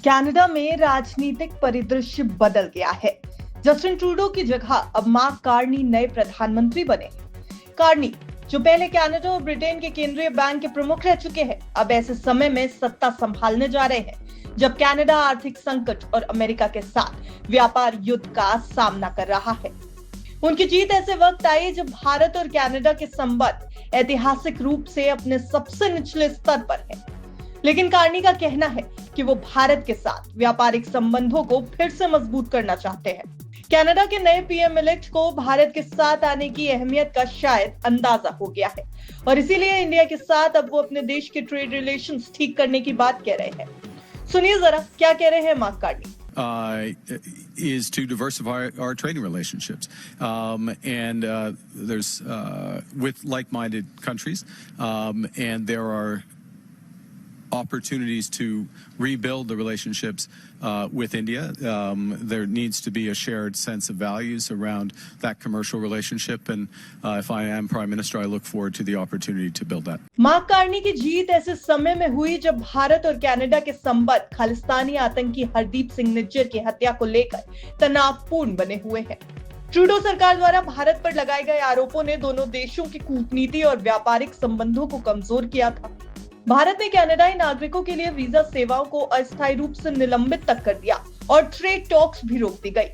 Canada में राजनीतिक परिदृश्य बदल गया है। जस्टिन ट्रूडो की जगह अब मार्क कार्नी नए प्रधानमंत्री बने। कार्नी, जो पहले कनाडा और ब्रिटेन के केंद्रीय बैंक के प्रमुख रह चुके हैं, अब ऐसे समय में सत्ता संभालने जा रहे हैं जब कनाडा आर्थिक संकट और अमेरिका के साथ व्यापार युद्ध का सामना कर रहा है। उनकी जीत ऐसे वक्त आई जब भारत और कनाडा के संबंध ऐतिहासिक रूप से अपने सबसे निचले स्तर पर है। लेकिन कार्नी का कहना है कि वो भारत के साथ व्यापारिक संबंधों को फिर से मजबूत करना चाहते हैं। कनाडा के नए पीएम इलेक्ट को भारत के साथ आने की अहमियत का शायद अंदाजा हो गया है और इसीलिए इंडिया के साथ अब वो अपने देश के ट्रेड रिलेशंस ठीक करने की बात कह रहे हैं। सुनिए जरा क्या कह रहे हैं mark Carney. Is to diversify our trading relationships, and there's with like-minded countries, and there are opportunities to rebuild the relationships with India. There needs to be a shared sense of values around that commercial relationship, and if I am Prime Minister, I look forward to the opportunity to build that. Mark Carney की जीत ऐसे समय में हुई जब भारत और Canada के संबंध खालिस्तानी आतंकी हरदीप सिंह निज्जर की हत्या को लेकर तनावपूर्ण बने हुए हैं। ट्रूडो सरकार द्वारा भारत पर लगाए गए आरोपों ने दोनों देशों की कूटनीति और व्यापारिक संबंधों को कमजोर किया था। भारत ने कनाडाई नागरिकों के लिए वीजा सेवाओं को अस्थायी रूप से निलंबित तक कर दिया और ट्रेड टॉक्स भी रोक दी गई।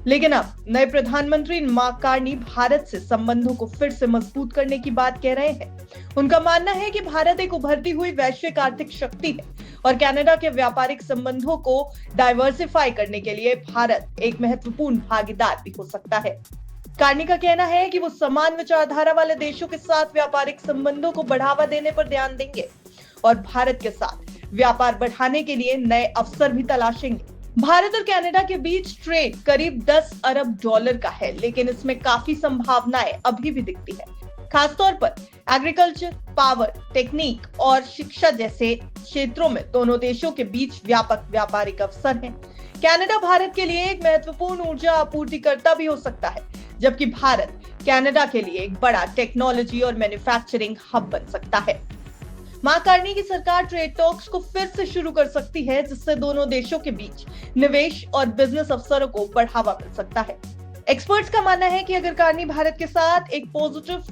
लेकिन अब नए प्रधानमंत्री मार्क कार्नी भारत से संबंधों को फिर से मजबूत करने की बात कह रहे हैं। उनका मानना है कि भारत एक उभरती हुई वैश्विक आर्थिक शक्ति है और कनाडा के व्यापारिक संबंधों को डाइवर्सिफाई करने के लिए भारत एक महत्वपूर्ण भागीदार भी हो सकता है। कार्नी का कहना है कि वो समान विचारधारा वाले देशों के साथ व्यापारिक संबंधों को बढ़ावा देने पर ध्यान देंगे और भारत के साथ व्यापार बढ़ाने के लिए नए अवसर भी तलाशेंगे। भारत और कनाडा के बीच ट्रेड करीब 10 अरब डॉलर का है, लेकिन इसमें काफी संभावनाएं अभी भी दिखती है। खासतौर पर एग्रीकल्चर, पावर, टेक्निक और शिक्षा जैसे क्षेत्रों में दोनों देशों के बीच व्यापक व्यापारिक अवसर हैं। कनाडा भारत के लिए एक महत्वपूर्ण ऊर्जा आपूर्तिकर्ता भी हो सकता है, जबकि भारत कनाडा के लिए एक बड़ा टेक्नोलॉजी और मैन्युफैक्चरिंग हब बन सकता है। मार्क कार्नी की सरकार ट्रेड टॉक्स को फिर से शुरू कर सकती है, जिससे दोनों देशों के बीच निवेश और बिजनेस अवसरों को बढ़ावा मिल सकता है। एक्सपर्ट्स का मानना है कि अगर कार्नी भारत के साथ एक पॉजिटिव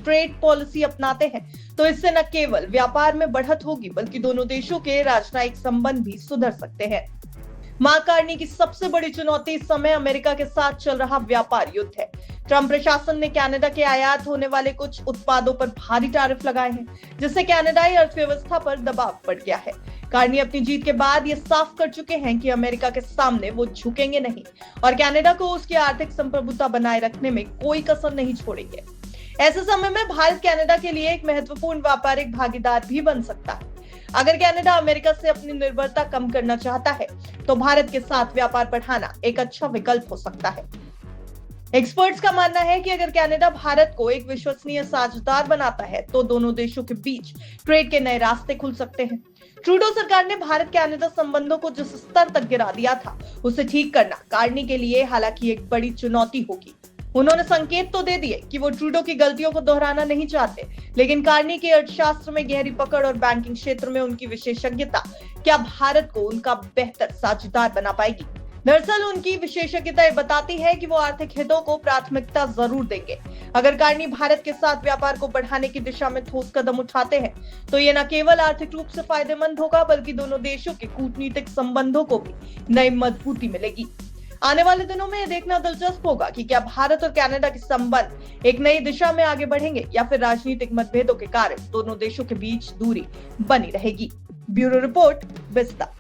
ट्रेड पॉलिसी अपनाते हैं तो इससे न केवल व्यापार में बढ़त होगी बल्कि दोनों देशों के राजनयिक संबंध भी सुधर सकते हैं। मार्क कार्नी की सबसे बड़ी चुनौती इस समय अमेरिका के साथ चल रहा व्यापार युद्ध है। ट्रंप प्रशासन ने कनाडा के आयात होने वाले कुछ उत्पादों पर भारी टैरिफ लगाए हैं, जिससे कनाडाई अर्थव्यवस्था पर दबाव बढ़ गया है। कार्नी अपनी जीत के बाद ये साफ कर चुके हैं कि अमेरिका के सामने वो झुकेंगे नहीं और कनाडा को उसकी आर्थिक संप्रभुता बनाए रखने में कोई कसर नहीं छोड़ेंगे। ऐसे समय में भारत कनाडा के लिए एक महत्वपूर्ण व्यापारिक भागीदार भी बन सकता है। अगर कनाडा अमेरिका से अपनी निर्भरता कम करना चाहता है तो भारत के साथ व्यापार बढ़ाना एक अच्छा विकल्प हो सकता है। एक्सपर्ट्स का मानना है कि अगर कनाडा भारत को एक विश्वसनीय साझेदार बनाता है तो दोनों देशों के बीच ट्रेड के नए रास्ते खुल सकते हैं। ट्रूडो सरकार ने भारत कनाडा संबंधों को जिस स्तर तक गिरा दिया था उसे ठीक करना कार्नी के लिए हालांकि एक बड़ी चुनौती होगी। उन्होंने संकेत तो दे दिए कि वो ट्रूडो की गलतियों को दोहराना नहीं चाहते, लेकिन कार्नी के अर्थशास्त्र में गहरी पकड़ और बैंकिंग क्षेत्र में उनकी विशेषज्ञता क्या भारत को उनका बेहतर साझेदार बना पाएगी। दरअसल उनकी विशेषज्ञता बताती है कि वो आर्थिक हितों को प्राथमिकता जरूर देंगे। अगर कार्नी भारत के साथ व्यापार को बढ़ाने की दिशा में ठोस कदम उठाते हैं तो ये न केवल आर्थिक रूप से फायदेमंद होगा बल्कि दोनों देशों के कूटनीतिक संबंधों को भी नई मजबूती मिलेगी। आने वाले दिनों में यह देखना दिलचस्प होगा कि क्या भारत और कनाडा के संबंध एक नई दिशा में आगे बढ़ेंगे या फिर राजनीतिक मतभेदों के कारण दोनों देशों के बीच दूरी बनी रहेगी। ब्यूरो रिपोर्ट, विस्तार।